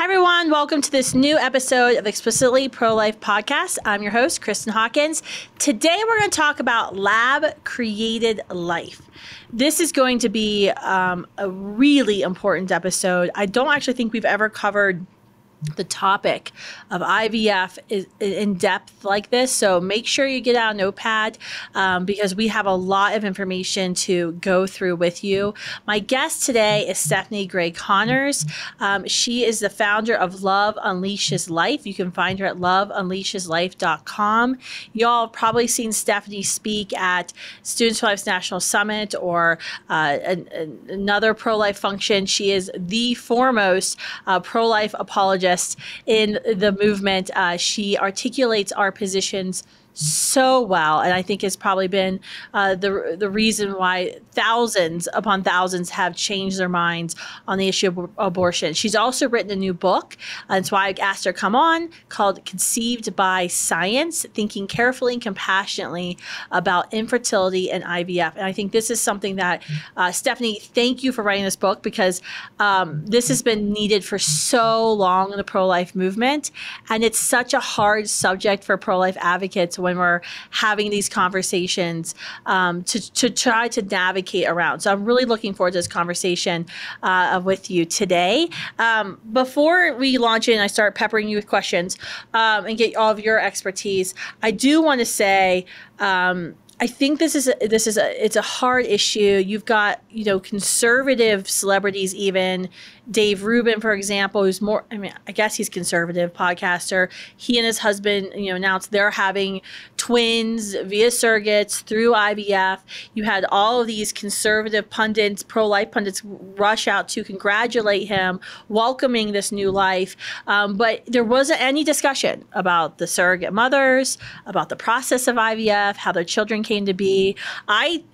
Hi, everyone. Welcome to this new episode of Explicitly Pro-Life Podcast. I'm your host, Kristen Hawkins. Today, we're going to talk about lab-created life. This is going to be a really important episode. I don't actually think we've ever covered the topic of IVF is in depth like this. So make sure you get out a notepad because we have a lot of information to go through with you. My guest today is Stephanie Gray Connors. She is the founder of Love Unleashes Life. You can find her at loveunleasheslife.com. Y'all have probably seen Stephanie speak at Students for Life's National Summit or another pro-life function. She is the foremost pro-life apologist in the movement. She articulates our positions so well, and I think it's probably been the reason why thousands upon thousands have changed their minds on the issue of abortion. She's also written a new book, and that's why I asked her to come on, called Conceived by Science, Thinking Carefully and Compassionately About Infertility and IVF. And I think this is something that, Stephanie, thank you for writing this book, because this has been needed for so long in the pro-life movement, and it's such a hard subject for pro-life advocates when we're having these conversations to try to navigate around. So I'm really looking forward to this conversation with you today. Before we launch in, I start peppering you with questions and get all of your expertise. I do want to say, I think it's a hard issue. You've got, conservative celebrities, even Dave Rubin, for example, who's more, I guess he's conservative podcaster. He and his husband, announced they're having twins via surrogates through IVF. You had all of these conservative pundits, pro-life pundits, rush out to congratulate him, welcoming this new life. But there wasn't any discussion about the surrogate mothers, about the process of IVF, how their children came to be. I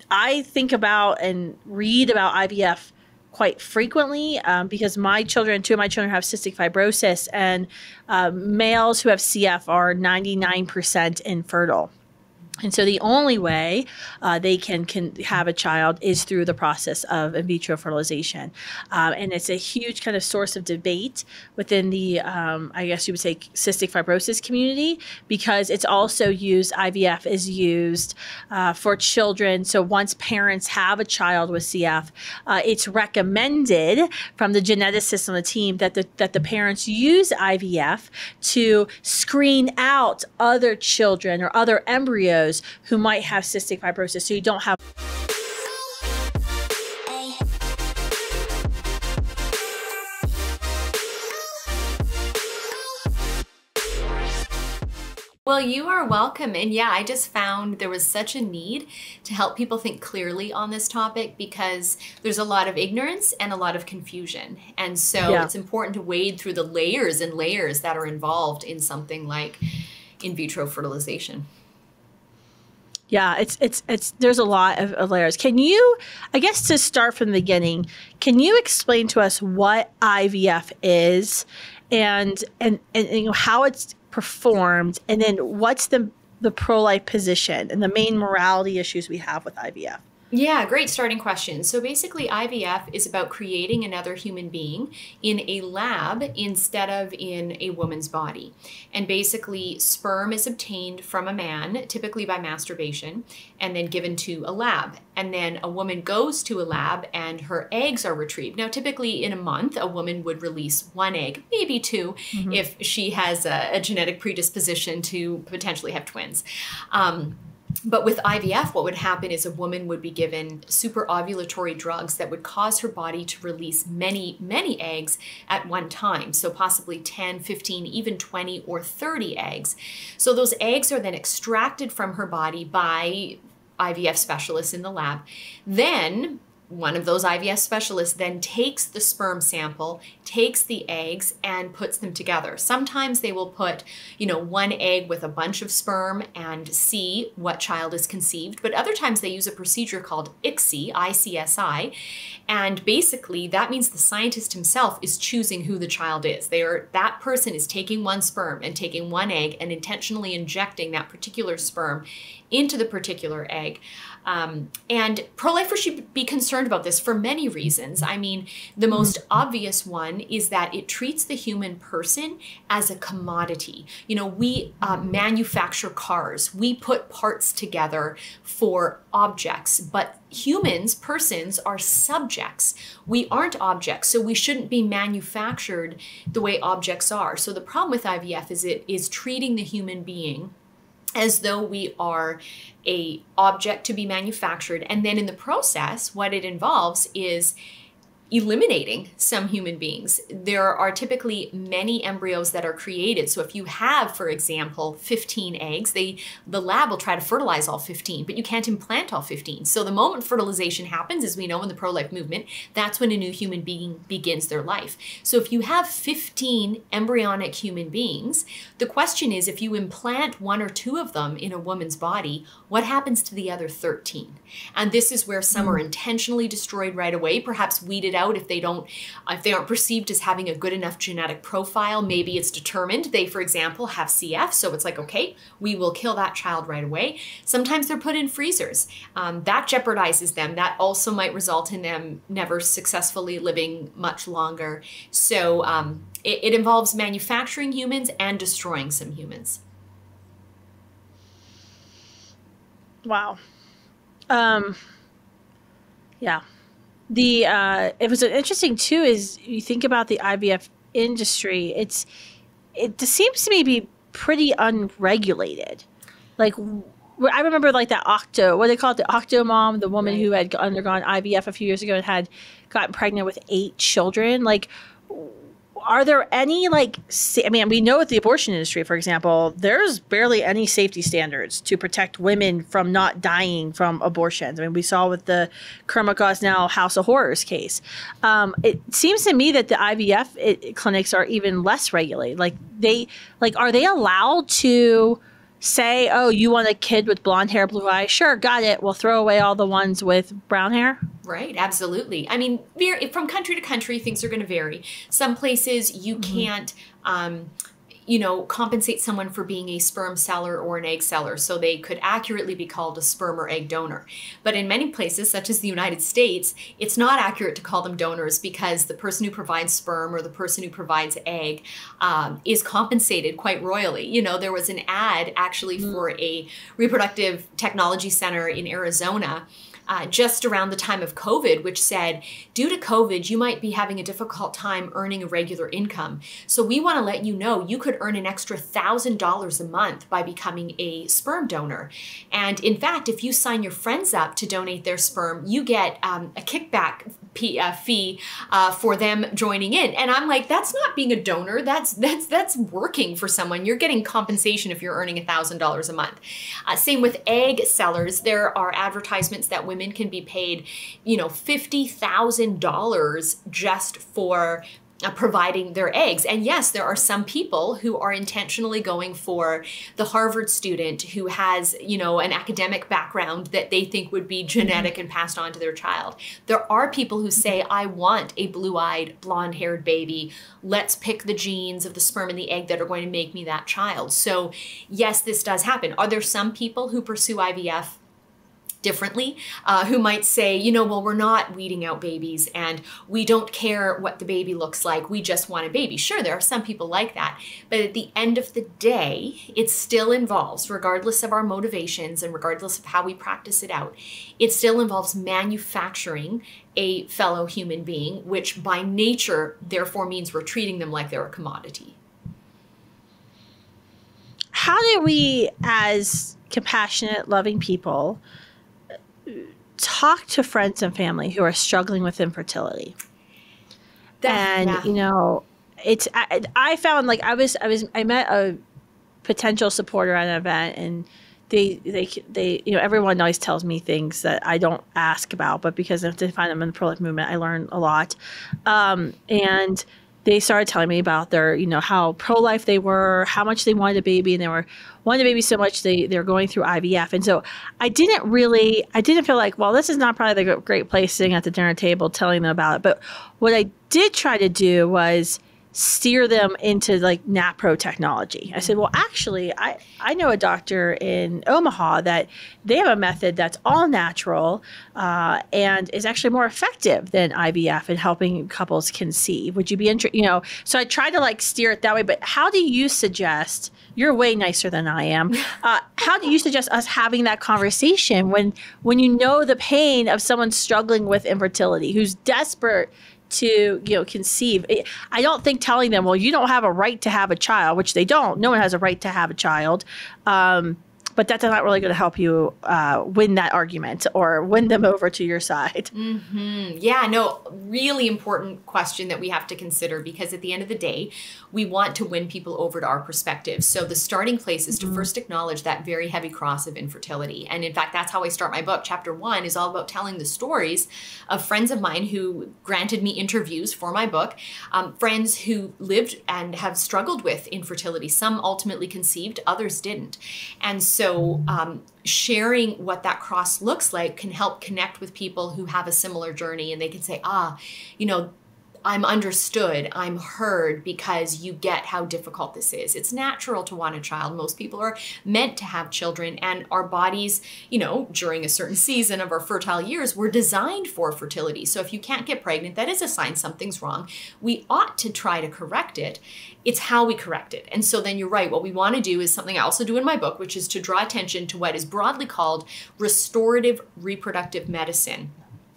think about and read about IVF quite frequently because two of my children have cystic fibrosis, and males who have CF are 99% infertile. And so the only way they can have a child is through the process of in vitro fertilization. And it's a huge kind of source of debate within the, I guess you would say, cystic fibrosis community, because it's also used, IVF is used for children. So once parents have a child with CF, it's recommended from the geneticists on the team that the parents use IVF to screen out other children or other embryos who might have cystic fibrosis, so you don't have. Well, you are welcome. And yeah, I just found there was such a need to help people think clearly on this topic, because there's a lot of ignorance and a lot of confusion. And so It's important to wade through the layers and layers that are involved in something like in vitro fertilization. Yeah, it's there's a lot of layers. Can you, I guess to start from the beginning, can you explain to us what IVF is and how it's performed, and then what's the pro-life position and the main morality issues we have with IVF? Yeah, great starting question. So basically, IVF is about creating another human being in a lab instead of in a woman's body. And basically, sperm is obtained from a man, typically by masturbation, and then given to a lab. And then a woman goes to a lab and her eggs are retrieved. Now, typically in a month, a woman would release one egg, maybe two, if she has a genetic predisposition to potentially have twins. But with IVF, what would happen is a woman would be given superovulatory drugs that would cause her body to release many, many eggs at one time. So possibly 10, 15, even 20 or 30 eggs. So those eggs are then extracted from her body by IVF specialists in the lab. Then one of those IVF specialists then takes the sperm sample, takes the eggs, and puts them together. Sometimes they will put, one egg with a bunch of sperm and see what child is conceived. But other times they use a procedure called ICSI, ICSI. And basically that means the scientist himself is choosing who the child is. That person is taking one sperm and taking one egg and intentionally injecting that particular sperm into the particular egg. And pro-lifers should be concerned about this for many reasons. I mean, the most obvious one is that it treats the human person as a commodity. You know, we manufacture cars, we put parts together for objects, but humans, persons, are subjects. We aren't objects, so we shouldn't be manufactured the way objects are. So the problem with IVF is it is treating the human being as though we are a object to be manufactured. And then in the process, what it involves is eliminating some human beings. There are typically many embryos that are created. So if you have, for example, 15 eggs, the lab will try to fertilize all 15, but you can't implant all 15. So the moment fertilization happens, as we know in the pro-life movement, that's when a new human being begins their life. So if you have 15 embryonic human beings, the question is, if you implant one or two of them in a woman's body, what happens to the other 13? And this is where some are intentionally destroyed right away, perhaps weeded out if they aren't perceived as having a good enough genetic profile. Maybe it's determined they, for example, have CF, so it's like, okay, we will kill that child right away. Sometimes they're put in freezers. That jeopardizes them. That also might result in them never successfully living much longer. So it involves manufacturing humans and destroying some humans. Wow. Yeah. It was interesting too, is you think about the IVF industry, it seems to me to be pretty unregulated. Like, I remember like that what do they call it? The octo mom, the woman who had undergone IVF a few years ago and had gotten pregnant with 8 children. Like, are there any, like, I mean, we know with the abortion industry, for example, there's barely any safety standards to protect women from not dying from abortions. I mean, we saw with the Kermit Gosnell House of Horrors case. It seems to me that the IVF clinics are even less regulated. Are they allowed to say, oh, you want a kid with blonde hair, blue eyes? Sure, got it. We'll throw away all the ones with brown hair. Right, absolutely. I mean, from country to country, things are going to vary. Some places you can't, compensate someone for being a sperm seller or an egg seller, so they could accurately be called a sperm or egg donor. But in many places, such as the United States, it's not accurate to call them donors because the person who provides sperm or the person who provides egg is compensated quite royally. You know, there was an ad actually for a reproductive technology center in Arizona just around the time of COVID, which said, due to COVID, you might be having a difficult time earning a regular income. So we want to let you know you could earn an extra $1,000 a month by becoming a sperm donor. And in fact, if you sign your friends up to donate their sperm, you get a kickback fee for them joining in. And I'm like, that's not being a donor. That's working for someone. You're getting compensation if you're earning $1,000 a month. Same with egg sellers. There are advertisements that women can be paid, $50,000 just for providing their eggs. And yes, there are some people who are intentionally going for the Harvard student who has, an academic background that they think would be genetic and passed on to their child. There are people who say, I want a blue-eyed, blonde-haired baby. Let's pick the genes of the sperm and the egg that are going to make me that child. So yes, this does happen. Are there some people who pursue IVF differently, who might say, well, we're not weeding out babies and we don't care what the baby looks like. We just want a baby. Sure, there are some people like that. But at the end of the day, it still involves, regardless of our motivations and regardless of how we practice it out, it still involves manufacturing a fellow human being, which by nature, therefore means we're treating them like they're a commodity. How do we, as compassionate, loving people, talk to friends and family who are struggling with infertility? I found, like, I met a potential supporter at an event, and they everyone always tells me things that I don't ask about, but because I find them in the pro-life movement, I learn a lot. And they started telling me about their, how pro-life they were, how much they wanted a baby, and they wanted a baby so much they're going through IVF. And so I didn't feel like, well, this is not probably the great place sitting at the dinner table telling them about it. But what I did try to do was steer them into like NAPRO technology. I said, well, actually, I know a doctor in Omaha that they have a method that's all natural and is actually more effective than IVF in helping couples conceive. Would you be interested? So I try to like steer it that way. But how do you suggest? You're way nicer than I am. How do you suggest us having that conversation when you know the pain of someone struggling with infertility, who's desperate to conceive? I don't think telling them, well, you don't have a right to have a child, which they don't. No one has a right to have a child. But that's not really going to help you win that argument or win them over to your side. Mm-hmm. Yeah, no, really important question that we have to consider, because at the end of the day, we want to win people over to our perspective. So the starting place is to first acknowledge that very heavy cross of infertility. And in fact, that's how I start my book. Chapter 1 is all about telling the stories of friends of mine who granted me interviews for my book, friends who lived and have struggled with infertility. Some ultimately conceived, others didn't. And so sharing what that cross looks like can help connect with people who have a similar journey, and they can say, I'm understood, I'm heard, because you get how difficult this is. It's natural to want a child. Most people are meant to have children, and our bodies, during a certain season of our fertile years, were designed for fertility. So if you can't get pregnant, that is a sign something's wrong. We ought to try to correct it. It's how we correct it. And so then you're right. What we want to do is something I also do in my book, which is to draw attention to what is broadly called restorative reproductive medicine,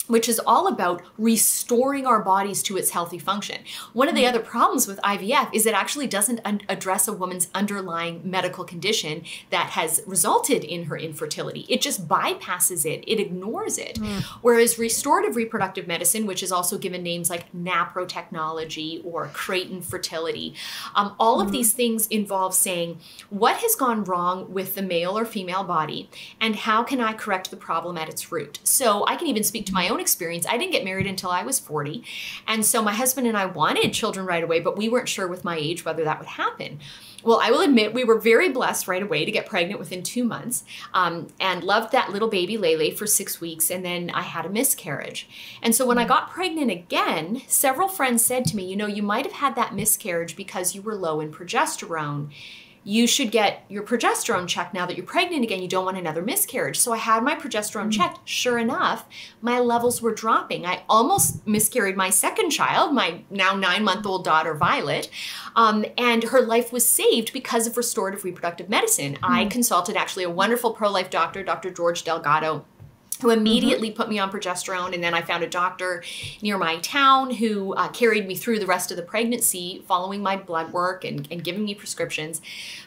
which is all about restoring our bodies to its healthy function. One of the other problems with IVF is it actually doesn't address a woman's underlying medical condition that has resulted in her infertility. It just bypasses it. It ignores it. Whereas restorative reproductive medicine, which is also given names like NAPRO technology or Creighton fertility, all of these things involve saying, what has gone wrong with the male or female body, and how can I correct the problem at its root? So I can even speak to my own experience. I didn't get married until I was 40. And so my husband and I wanted children right away, but we weren't sure with my age whether that would happen. Well, I will admit we were very blessed right away to get pregnant within 2 months, and loved that little baby Lele for 6 weeks. And then I had a miscarriage. And so when I got pregnant again, several friends said to me, you might have had that miscarriage because you were low in progesterone. You should get your progesterone checked now that you're pregnant again. You don't want another miscarriage. So I had my progesterone checked. Sure enough, my levels were dropping. I almost miscarried my second child, my now 9-month-old daughter, Violet. And her life was saved because of restorative reproductive medicine. I consulted actually a wonderful pro-life doctor, Dr. George Delgado, who immediately put me on progesterone. And then I found a doctor near my town who carried me through the rest of the pregnancy, following my blood work and giving me prescriptions.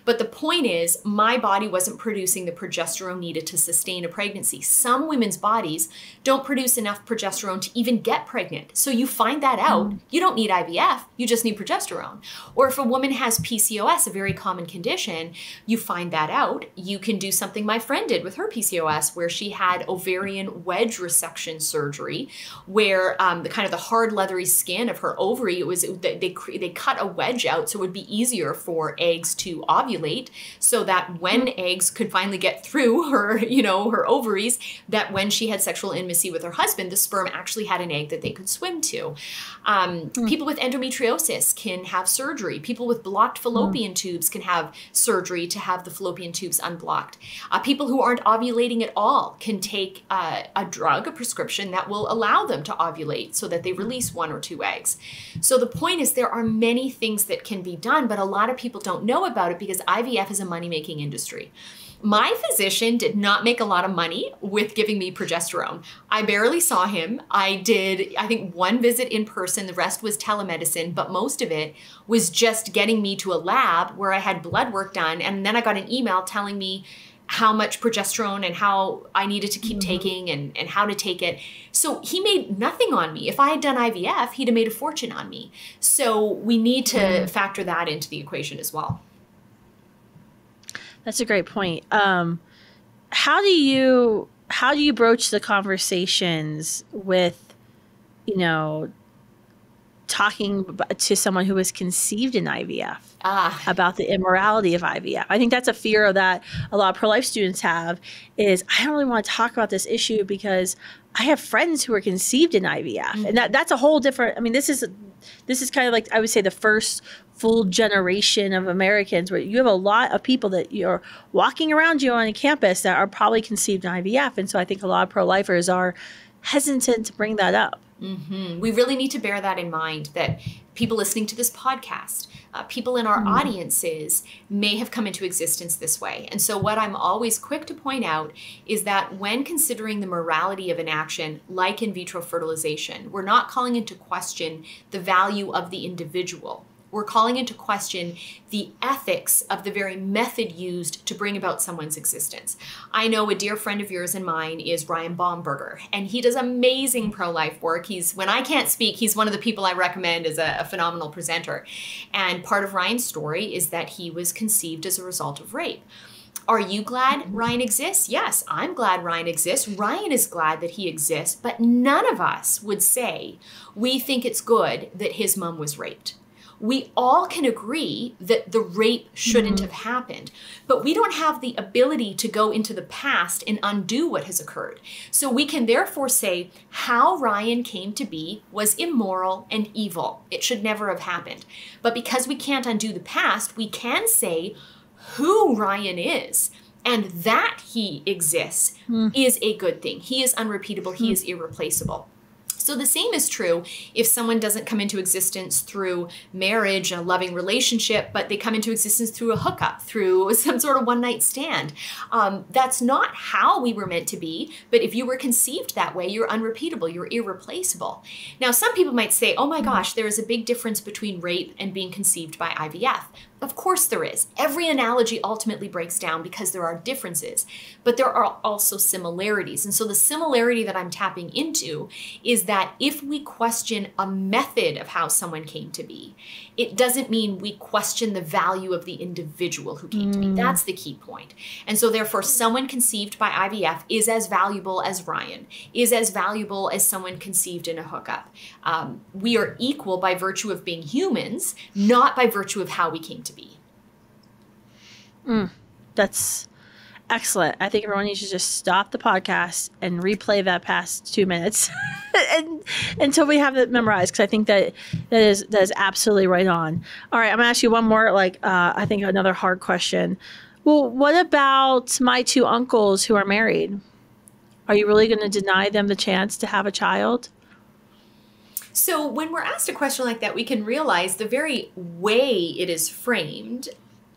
But the point is, my body wasn't producing the progesterone needed to sustain a pregnancy. Some women's bodies don't produce enough progesterone to even get pregnant. So you find that out. You don't need IVF, you just need progesterone. Or if a woman has PCOS, a very common condition, you find that out. You can do something my friend did with her PCOS, where she had ovarian wedge resection surgery, where the kind of the hard leathery skin of her ovary, they cut a wedge out so it would be easier for eggs to ovulate, so that when eggs could finally get through her, her ovaries, that when she had sexual intimacy with her husband, the sperm actually had an egg that they could swim to. People with endometriosis can have surgery. People with blocked fallopian tubes can have surgery to have the fallopian tubes unblocked. People who aren't ovulating at all can take a drug, a prescription that will allow them to ovulate so that they release 1 or 2 eggs. So the point is, there are many things that can be done, but a lot of people don't know about it because IVF is a money-making industry. My physician did not make a lot of money with giving me progesterone. I barely saw him. I did, I think, 1 visit in person. The rest was telemedicine, but most of it was just getting me to a lab where I had blood work done. And then I got an email telling me how much progesterone and how I needed to keep taking and how to take it. So he made nothing on me. If I had done IVF, he'd have made a fortune on me. So we need to factor that into the equation as well. That's a great point. How do you broach the conversations with, talking to someone who was conceived in IVF about the immorality of IVF? I think that's a fear that a lot of pro-life students have, is I don't really want to talk about this issue because I have friends who are conceived in IVF. And that's a whole different, this is this is kind of like, I would say, the first full generation of Americans where you have a lot of people that you're walking around you on a campus that are probably conceived in IVF. And so I think a lot of pro-lifers are hesitant to bring that up. Mm-hmm. We really need to bear that in mind, that people listening to this podcast, people in our audiences may have come into existence this way. And so what I'm always quick to point out is that when considering the morality of an action like in vitro fertilization, we're not calling into question the value of the individual. We're calling into question the ethics of the very method used to bring about someone's existence. I know a dear friend of yours and mine is Ryan Baumberger, and he does amazing pro-life work. When I can't speak, he's one of the people I recommend as a phenomenal presenter. And part of Ryan's story is that he was conceived as a result of rape. Are you glad Ryan exists? Yes, I'm glad Ryan exists. Ryan is glad that he exists, but none of us would say we think it's good that his mom was raped. We all can agree that the rape shouldn't have happened, but we don't have the ability to go into the past and undo what has occurred. So we can therefore say how Ryan came to be was immoral and evil. It should never have happened. But because we can't undo the past, we can say who Ryan is and that he exists is a good thing. He is unrepeatable. He is irreplaceable. So the same is true if someone doesn't come into existence through marriage, a loving relationship, but they come into existence through a hookup, through some sort of one-night stand. That's not how we were meant to be, but if you were conceived that way, you're unrepeatable, you're irreplaceable. Now, some people might say, oh my gosh, there is a big difference between rape and being conceived by IVF. Of course there is. Every analogy ultimately breaks down because there are differences, but there are also similarities. And so the similarity that I'm tapping into is that if we question a method of how someone came to be, it doesn't mean we question the value of the individual who came to be. That's the key point. And so therefore, someone conceived by IVF is as valuable as Ryan, is as valuable as someone conceived in a hookup. We are equal by virtue of being humans, not by virtue of how we came to be. That's excellent. I think everyone needs to just stop the podcast and replay that past 2 minutes until we have it memorized, because I think that is absolutely right on. All right, I'm gonna ask you one more, I think another hard question. Well, what about my two uncles who are married? Are you really going to deny them the chance to have a child? So when we're asked a question like that, we can realize the very way it is framed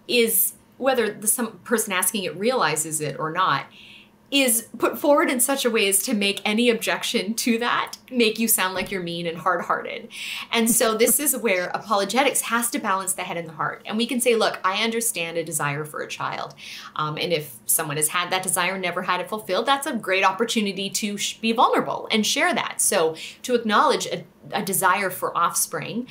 is, whether some person asking it realizes it or not, is put forward in such a way as to make any objection to that make you sound like you're mean and hard-hearted. And so this is where apologetics has to balance the head and the heart. And we can say, look, I understand a desire for a child. And if someone has had that desire and never had it fulfilled, that's a great opportunity to be vulnerable and share that. So to acknowledge a desire for offspring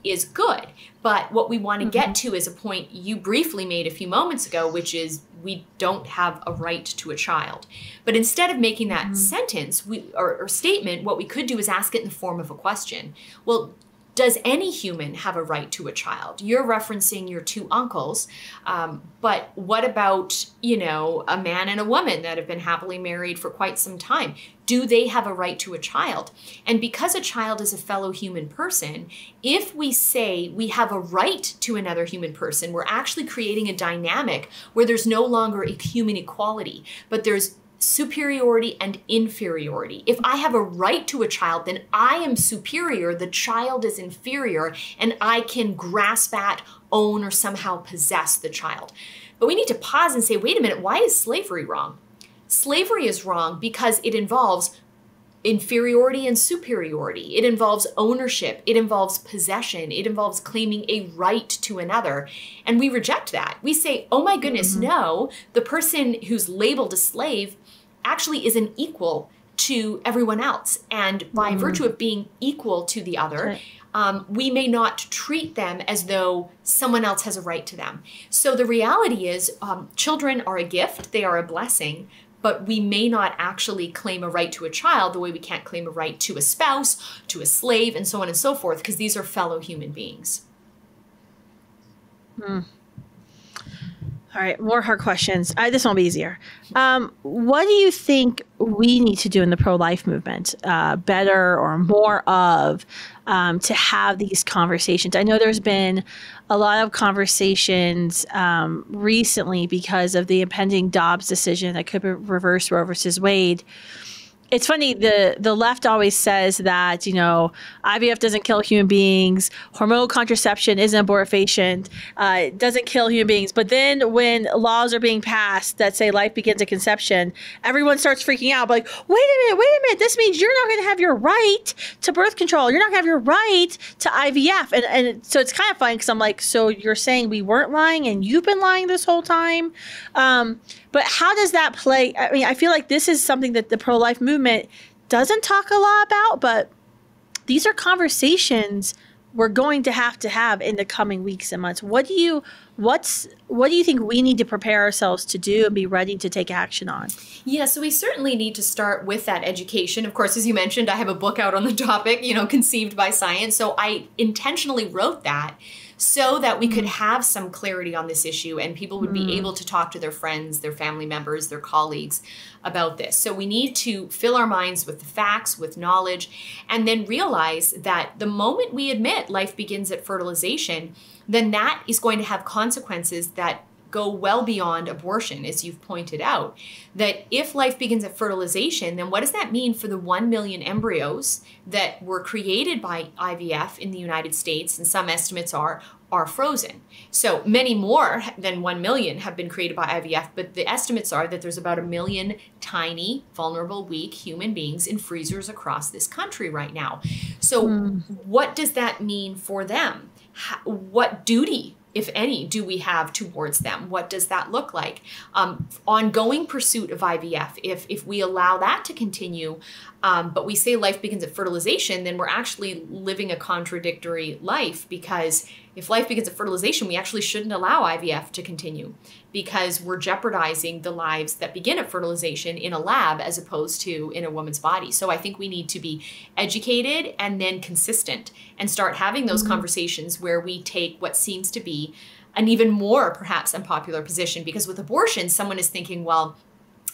is good. But what we want to get to is a point you briefly made a few moments ago, which is we don't have a right to a child. But instead of making that sentence or statement, what we could do is ask it in the form of a question. Well, does any human have a right to a child? You're referencing your two uncles, but what about, a man and a woman that have been happily married for quite some time? Do they have a right to a child? And because a child is a fellow human person, if we say we have a right to another human person, we're actually creating a dynamic where there's no longer a human equality, but there's superiority and inferiority. If I have a right to a child, then I am superior, the child is inferior, and I can grasp at, own, or somehow possess the child. But we need to pause and say, wait a minute, why is slavery wrong? Slavery is wrong because it involves inferiority and superiority. It involves ownership. It involves possession. It involves claiming a right to another. And we reject that. We say, oh my goodness, no, the person who's labeled a slave actually is an equal to everyone else. And by virtue of being equal to the other, we may not treat them as though someone else has a right to them. So the reality is children are a gift. They are a blessing. But we may not actually claim a right to a child the way we can't claim a right to a spouse, to a slave, and so on and so forth, because these are fellow human beings. All right, more hard questions. This one will be easier. What do you think we need to do in the pro-life movement, better or more of, to have these conversations? I know there's been a lot of conversations recently because of the impending Dobbs decision that could reverse Roe versus Wade. It's funny, the left always says that, IVF doesn't kill human beings, hormonal contraception isn't abortifacient, it doesn't kill human beings. But then when laws are being passed that say life begins at conception, everyone starts freaking out, like, wait a minute, this means you're not going to have your right to birth control. You're not going to have your right to IVF. And so it's kind of funny because I'm like, so you're saying we weren't lying and you've been lying this whole time? But how does that play? I mean, I feel like this is something that the pro-life movement doesn't talk a lot about, but these are conversations we're going to have in the coming weeks and months. What do you think we need to prepare ourselves to do and be ready to take action on? Yeah, so we certainly need to start with that education. Of course, as you mentioned, I have a book out on the topic, Conceived by Science. So I intentionally wrote that so that we could have some clarity on this issue and people would be able to talk to their friends, their family members, their colleagues about this. So we need to fill our minds with the facts, with knowledge, and then realize that the moment we admit life begins at fertilization, then that is going to have consequences that go well beyond abortion, as you've pointed out. That if life begins at fertilization, then what does that mean for the 1 million embryos that were created by IVF in the United States, and some estimates are frozen. So many more than 1 million have been created by IVF, but the estimates are that there's about 1 million tiny, vulnerable, weak human beings in freezers across this country right now. So what does that mean for them? What duty, if any, do we have towards them? What does that look like? Ongoing pursuit of IVF, if we allow that to continue, but we say life begins at fertilization, then we're actually living a contradictory life, because if life begins at fertilization, we actually shouldn't allow IVF to continue, because we're jeopardizing the lives that begin at fertilization in a lab as opposed to in a woman's body. So I think we need to be educated and then consistent and start having those conversations where we take what seems to be an even more perhaps unpopular position, because with abortion, someone is thinking, well,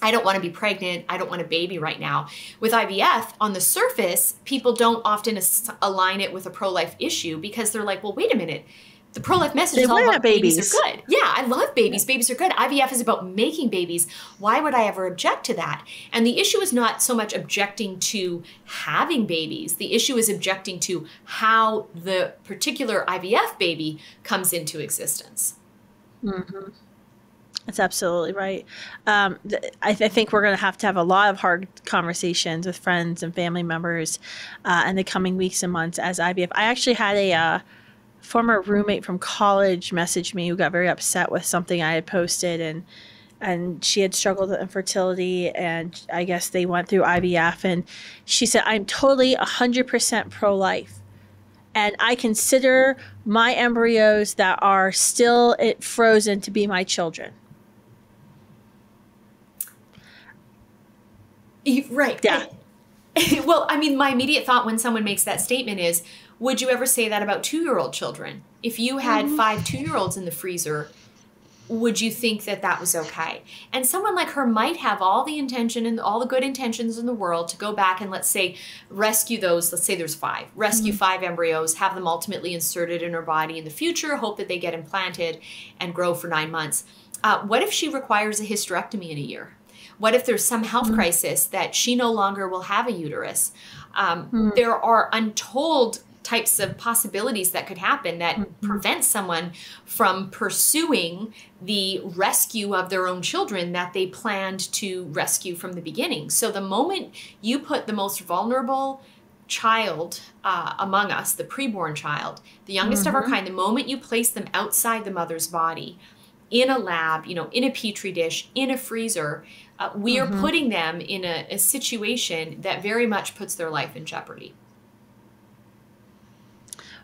I don't want to be pregnant. I don't want a baby right now. With IVF, on the surface, people don't often align it with a pro-life issue, because they're like, well, wait a minute. The pro-life message is all about babies are good. Yeah, I love babies. Babies are good. IVF is about making babies. Why would I ever object to that? And the issue is not so much objecting to having babies. The issue is objecting to how the particular IVF baby comes into existence. Mm-hmm. That's absolutely right. I think we're going to have a lot of hard conversations with friends and family members in the coming weeks and months as IVF. I actually had a former roommate from college message me who got very upset with something I had posted, and she had struggled with infertility, and I guess they went through IVF, and she said, I'm totally 100% pro-life. And I consider my embryos that are still frozen to be my children. Right. Yeah. Well, I mean, my immediate thought when someone makes that statement is, would you ever say that about 2-year-old children? If you had 5 2-year-olds in the freezer, would you think that that was okay? And someone like her might have all the intention and all the good intentions in the world to go back and, let's say, rescue those. Let's say there's 5. Rescue 5 embryos, have them ultimately inserted in her body in the future, hope that they get implanted and grow for 9 months. What if she requires a hysterectomy in a year? What if there's some health crisis that she no longer will have a uterus? There are untold types of possibilities that could happen that prevent someone from pursuing the rescue of their own children that they planned to rescue from the beginning. So the moment you put the most vulnerable child among us, the preborn child, the youngest of our kind, the moment you place them outside the mother's body, in a lab, in a petri dish, in a freezer, we are putting them in a situation that very much puts their life in jeopardy.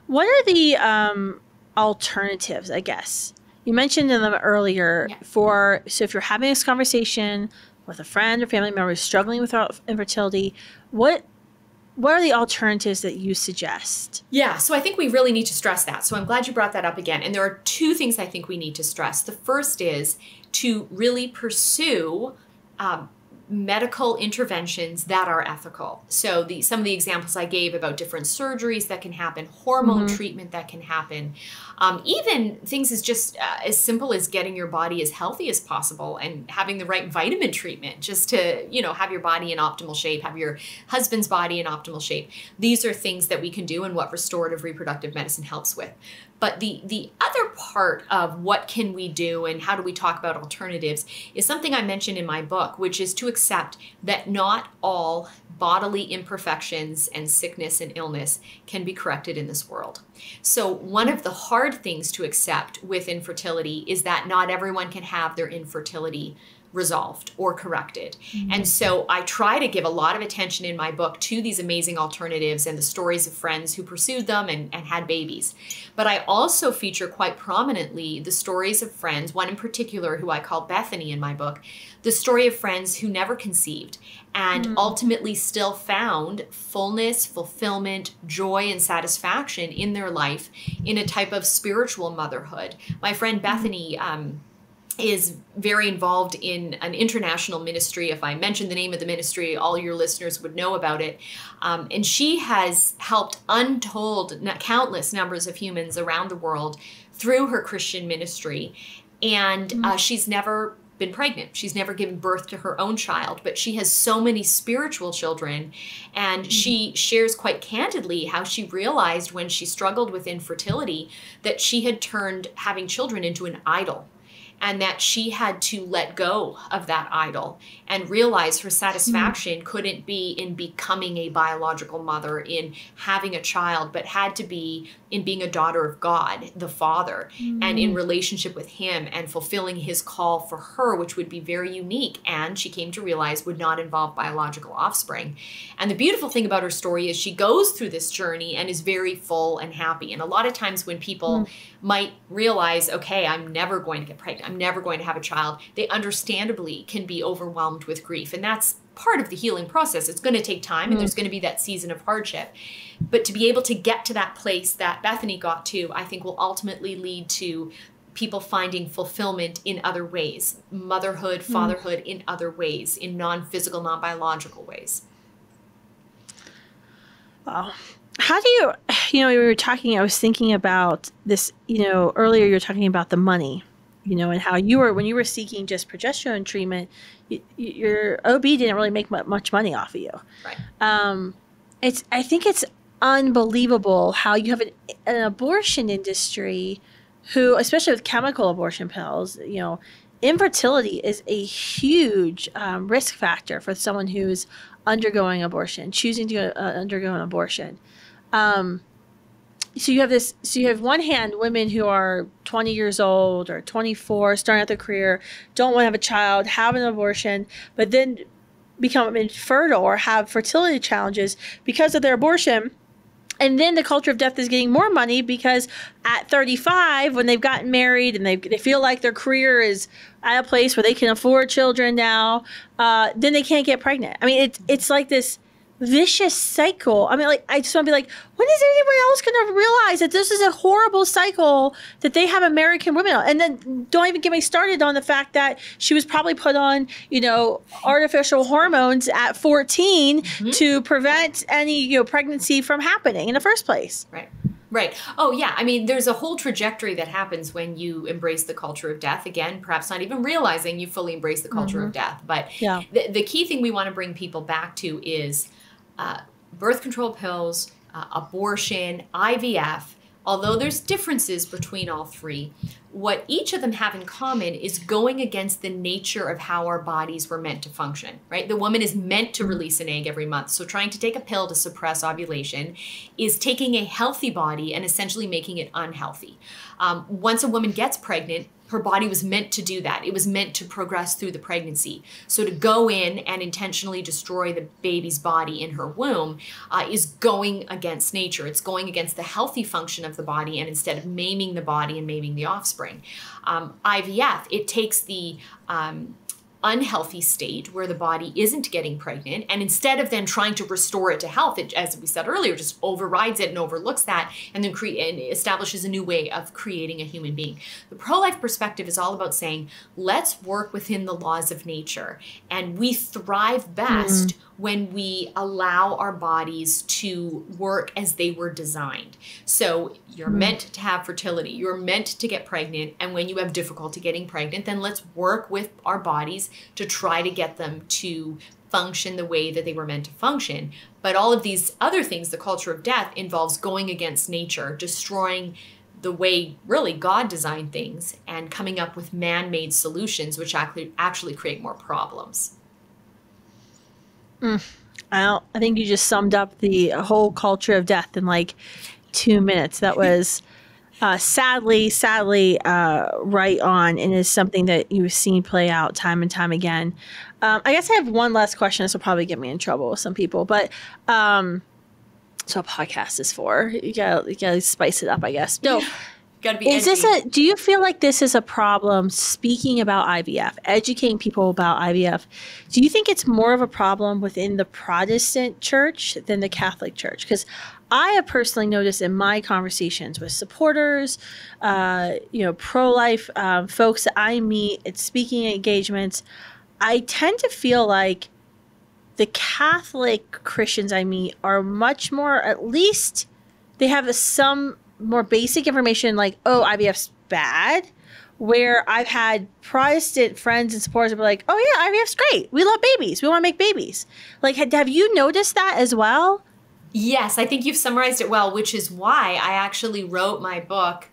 What are the alternatives, I guess? You mentioned them earlier. Yeah. So if you're having this conversation with a friend or family member who's struggling with infertility, what what are the alternatives that you suggest? Yeah, so I think we really need to stress that. So I'm glad you brought that up again. And there are two things I think we need to stress. The first is to really pursue medical interventions that are ethical. So some of the examples I gave about different surgeries that can happen, hormone treatment that can happen, even things as just as simple as getting your body as healthy as possible and having the right vitamin treatment just to, have your body in optimal shape, have your husband's body in optimal shape. These are things that we can do and what restorative reproductive medicine helps with. But the other part of what can we do and how do we talk about alternatives is something I mentioned in my book, which is to accept that not all bodily imperfections and sickness and illness can be corrected in this world. So one of the hard things to accept with infertility is that not everyone can have their infertility resolved or corrected. And so I try to give a lot of attention in my book to these amazing alternatives and the stories of friends who pursued them and had babies. But I also feature quite prominently the stories of friends, one in particular who I call Bethany in my book, the story of friends who never conceived and ultimately still found fullness, fulfillment, joy, and satisfaction in their life in a type of spiritual motherhood. My friend Bethany, is very involved in an international ministry. If I mention the name of the ministry, all your listeners would know about it. And she has helped countless numbers of humans around the world through her Christian ministry. And she's never been pregnant. She's never given birth to her own child, but she has so many spiritual children. And she shares quite candidly how she realized when she struggled with infertility that she had turned having children into an idol, and that she had to let go of that idol and realize her satisfaction couldn't be in becoming a biological mother, in having a child, but had to be in being a daughter of God, the Father, and in relationship with Him and fulfilling His call for her, which would be very unique, and she came to realize would not involve biological offspring. And the beautiful thing about her story is she goes through this journey and is very full and happy. And a lot of times when people might realize, okay, I'm never going to get pregnant, I'm never going to have a child, they understandably can be overwhelmed with grief. And that's part of the healing process. It's going to take time and there's going to be that season of hardship. But to be able to get to that place that Bethany got to, I think will ultimately lead to people finding fulfillment in other ways, motherhood, fatherhood in other ways, in non-physical, non-biological ways. Wow. How do you, we were talking, I was thinking about this, earlier you were talking about the money, and how when you were seeking just progesterone treatment, your OB didn't really make much money off of you. Right. I think it's unbelievable how you have an abortion industry who, especially with chemical abortion pills, infertility is a huge risk factor for someone who's undergoing abortion, choosing to undergo an abortion. So you have one hand, women who are 20 years old or 24, starting out their career, don't want to have a child, have an abortion, but then become infertile or have fertility challenges because of their abortion. And then the culture of death is getting more money because at 35, when they've gotten married and they feel like their career is at a place where they can afford children now, then they can't get pregnant. I mean, it's like this vicious cycle. I mean, I just want to be like, when is anyone else going to realize that this is a horrible cycle that they have American women on? And then don't even get me started on the fact that she was probably put on, artificial hormones at 14 to prevent any, pregnancy from happening in the first place. Right. Right. Oh, yeah. I mean, there's a whole trajectory that happens when you embrace the culture of death. Again, perhaps not even realizing you fully embrace the culture of death. But the key thing we want to bring people back to is birth control pills, abortion, IVF. Although there's differences between all three, what each of them have in common is going against the nature of how our bodies were meant to function, right? The woman is meant to release an egg every month. So trying to take a pill to suppress ovulation is taking a healthy body and essentially making it unhealthy. Once a woman gets pregnant, her body was meant to do that. It was meant to progress through the pregnancy. So to go in and intentionally destroy the baby's body in her womb is going against nature. It's going against the healthy function of the body, and instead of maiming the body and maiming the offspring. IVF, it takes the unhealthy state where the body isn't getting pregnant. And instead of then trying to restore it to health, it, as we said earlier, just overrides it and overlooks that and then establishes a new way of creating a human being. The pro-life perspective is all about saying, let's work within the laws of nature. And we thrive best when we allow our bodies to work as they were designed. So you're meant to have fertility, you're meant to get pregnant, and when you have difficulty getting pregnant, then let's work with our bodies to try to get them to function the way that they were meant to function. But all of these other things, the culture of death, involves going against nature, destroying the way really God designed things, and coming up with man-made solutions which actually create more problems. I think you just summed up the whole culture of death in like 2 minutes. That was sadly right on, and is something that you've seen play out time and time again. I guess I have one last question. This will probably get me in trouble with some people, but that's what a podcast is for. You gotta spice it up, I guess. No. Gotta be do you feel like this is a problem, speaking about IVF, educating people about IVF? Do you think it's more of a problem within the Protestant church than the Catholic church? Because I have personally noticed in my conversations with supporters, pro-life folks that I meet at speaking engagements, I tend to feel like the Catholic Christians I meet are much more, at least they have some more basic information like, oh, IVF's bad, where I've had Protestant friends and supporters be like, oh yeah, IVF's great. We love babies. We want to make babies. Like, have you noticed that as well? Yes, I think you've summarized it well, which is why I actually wrote my book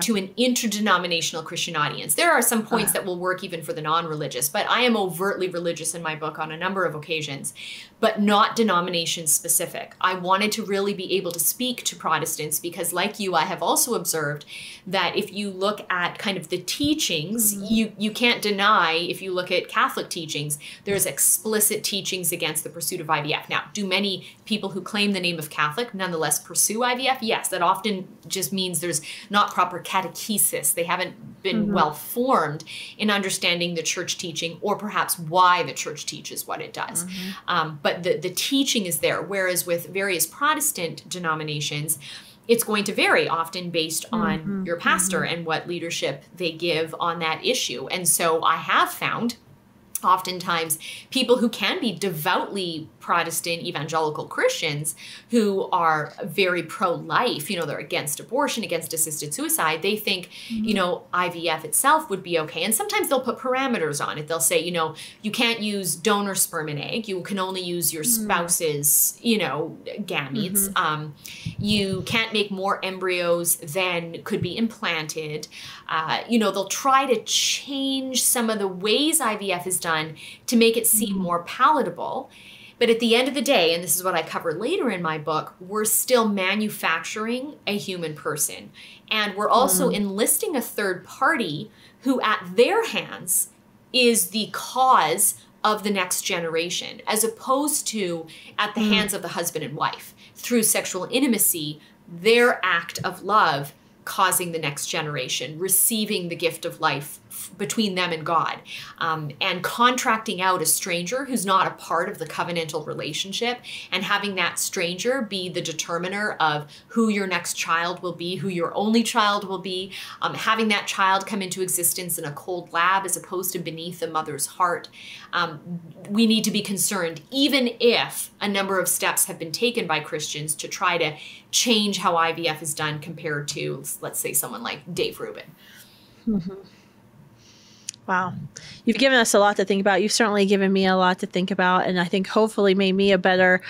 to an interdenominational Christian audience. There are some points that will work even for the non-religious, but I am overtly religious in my book on a number of occasions, but not denomination specific. I wanted to really be able to speak to Protestants because, like you, I have also observed that if you look at kind of the teachings, you can't deny, if you look at Catholic teachings, there's explicit teachings against the pursuit of IVF. Now, do many people who claim the name of Catholic nonetheless pursue IVF? Yes, that often just means there's not proper catechesis. They haven't been well formed in understanding the church teaching, or perhaps why the church teaches what it does. But the teaching is there, whereas with various Protestant denominations, it's going to vary, often based on your pastor and what leadership they give on that issue. And so I have found oftentimes people who can be devoutly Protestant evangelical Christians who are very pro-life, they're against abortion, against assisted suicide. They think, IVF itself would be okay. And sometimes they'll put parameters on it. They'll say, you can't use donor sperm and egg. You can only use your spouse's, gametes. You can't make more embryos than could be implanted. They'll try to change some of the ways IVF is done to make it seem more palatable. But at the end of the day, and this is what I cover later in my book, we're still manufacturing a human person. And we're also enlisting a third party who at their hands is the cause of the next generation, as opposed to at the hands of the husband and wife. Through sexual intimacy, their act of love causing the next generation, receiving the gift of life between them and God, and contracting out a stranger who's not a part of the covenantal relationship, and having that stranger be the determiner of who your next child will be, who your only child will be, having that child come into existence in a cold lab as opposed to beneath a mother's heart. We need to be concerned, even if a number of steps have been taken by Christians to try to change how IVF is done compared to, let's say, someone like Dave Rubin. Wow. You've given us a lot to think about. You've certainly given me a lot to think about, and I think hopefully made me a better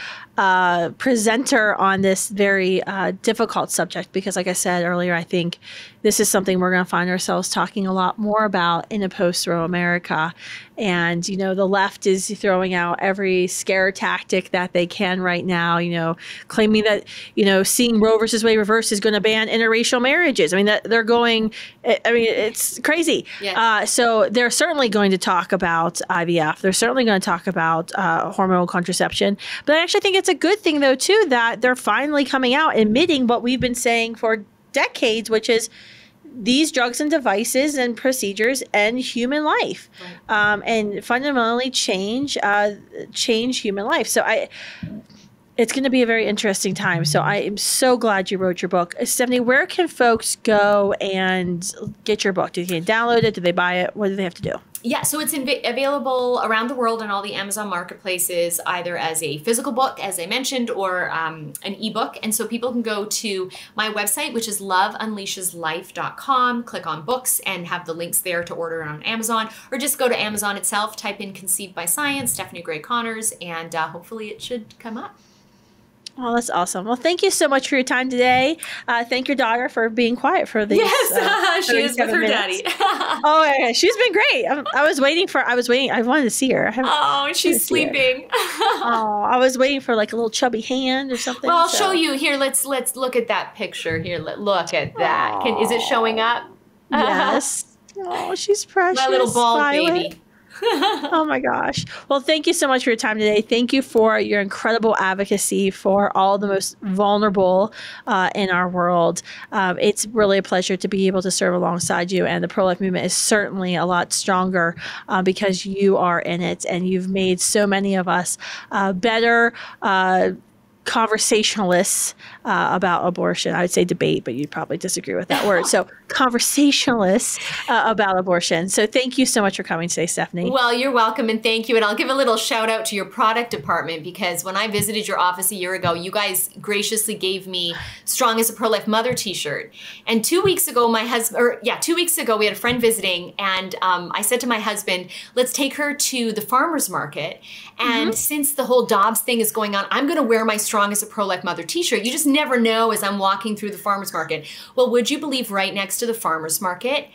presenter on this very difficult subject, because like I said earlier, I think this is something we're going to find ourselves talking a lot more about in a post-Roe America. And, the left is throwing out every scare tactic that they can right now, claiming that, seeing Roe versus Wade reversed is going to ban interracial marriages. I mean, they're going, it's crazy. Yeah. So they're certainly going to talk about IVF. They're certainly going to talk about hormonal contraception. But I actually think it's a good thing, though, too, that they're finally coming out admitting what we've been saying for decades, which is these drugs and devices and procedures end human life, and fundamentally change human life. So it's going to be a very interesting time. So I am so glad you wrote your book. Stephanie, where can folks go and get your book? Do they download it? Do they buy it? What do they have to do? Yeah, so it's available around the world on all the Amazon marketplaces, either as a physical book, as I mentioned, or an ebook. And so people can go to my website, which is loveunleasheslife.com, click on books, and have the links there to order on Amazon, or just go to Amazon itself, type in Conceived by Science, Stephanie Gray Connors, and hopefully it should come up. Oh, that's awesome. Well, thank you so much for your time today. Thank your daughter for being quiet for these. Yes, she is with her minutes. daddy. Oh, yeah, she's been great. I was waiting. I wanted to see her. Oh, she's sleeping. Oh, I was waiting for like a little chubby hand or something. Well, I'll show you here. Let's look at that picture here. Look at that. Is it showing up? Yes. Oh, she's precious. My little bald Violet. baby. Oh my gosh. Well, thank you so much for your time today. Thank you for your incredible advocacy for all the most vulnerable in our world. It's really a pleasure to be able to serve alongside you. And the pro-life movement is certainly a lot stronger because you are in it, and you've made so many of us better conversationalists about abortion. I would say debate, but you'd probably disagree with that word. So conversationalists about abortion. So thank you so much for coming today, Stephanie. Well, you're welcome, and thank you. And I'll give a little shout out to your product department, because when I visited your office a year ago, you guys graciously gave me Strong as a Pro-Life Mother t-shirt. And 2 weeks ago, 2 weeks ago, we had a friend visiting, and I said to my husband, let's take her to the farmer's market. And since the whole Dobbs thing is going on, I'm going to wear my Strong as a Pro-Life Mother t-shirt. You just never know as I'm walking through the farmer's market. Well, would you believe right next to the farmer's market,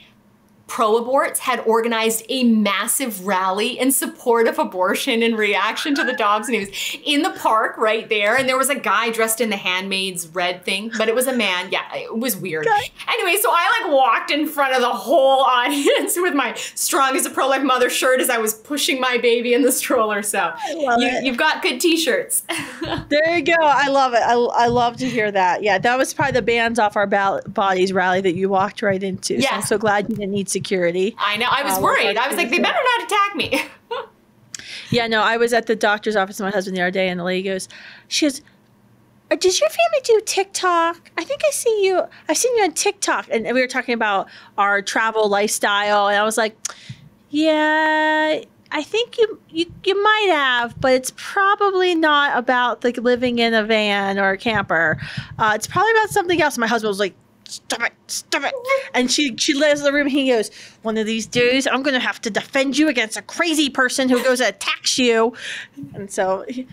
pro-aborts had organized a massive rally in support of abortion in reaction to the Dobbs news in the park right there. And there was a guy dressed in the Handmaid's red thing, but it was a man. Yeah, it was weird. Okay. Anyway, so I like walked in front of the whole audience with my Strong as a Pro-Life Mother shirt as I was pushing my baby in the stroller. So you've got good t-shirts. There you go. I love it. I love to hear that. Yeah, that was probably the bands off our bodies rally that you walked right into. Yeah. So I'm so glad you didn't need security. I know. I was worried. I was like, they better not attack me. Yeah, no, I was at the doctor's office with my husband the other day, and the lady goes, does your family do TikTok? I think I've seen you on TikTok. And we were talking about our travel lifestyle, and I was like, yeah, I think you might have, but it's probably not about like living in a van or a camper. It's probably about something else. My husband was like, stop it. And she leaves the room, and he goes, one of these days, I'm going to have to defend you against a crazy person who goes and attacks you. And so he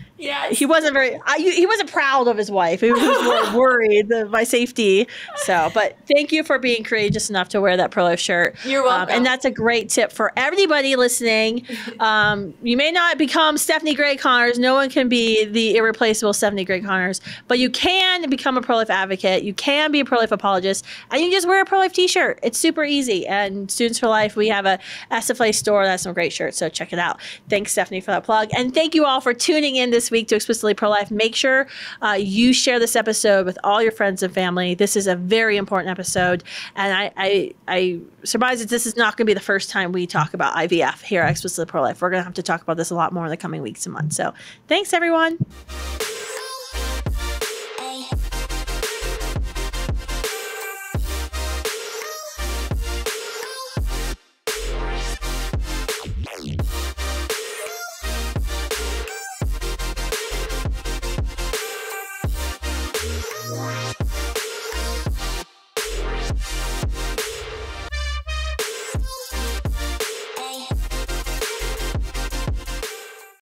wasn't he wasn't proud of his wife. He was more worried of my safety. So, but thank you for being courageous enough to wear that pro-life shirt. You're welcome. And that's a great tip for everybody listening. You may not become Stephanie Gray Connors. No one can be the irreplaceable Stephanie Gray Connors, but you can become a pro-life advocate. You can be a pro-life apologist, and you can just wear a pro-life t-shirt. It's super easy. And Students for Life, we have a SFA store that has some great shirts, so check it out. Thanks, Stephanie, for that plug. And thank you all for tuning in this week to Explicitly Pro-Life. Make sure you share this episode with all your friends and family. This is a very important episode, and I surmise that this is not going to be the first time we talk about IVF here at Explicitly Pro-Life. We're going to have to talk about this a lot more in the coming weeks and months. So thanks, everyone.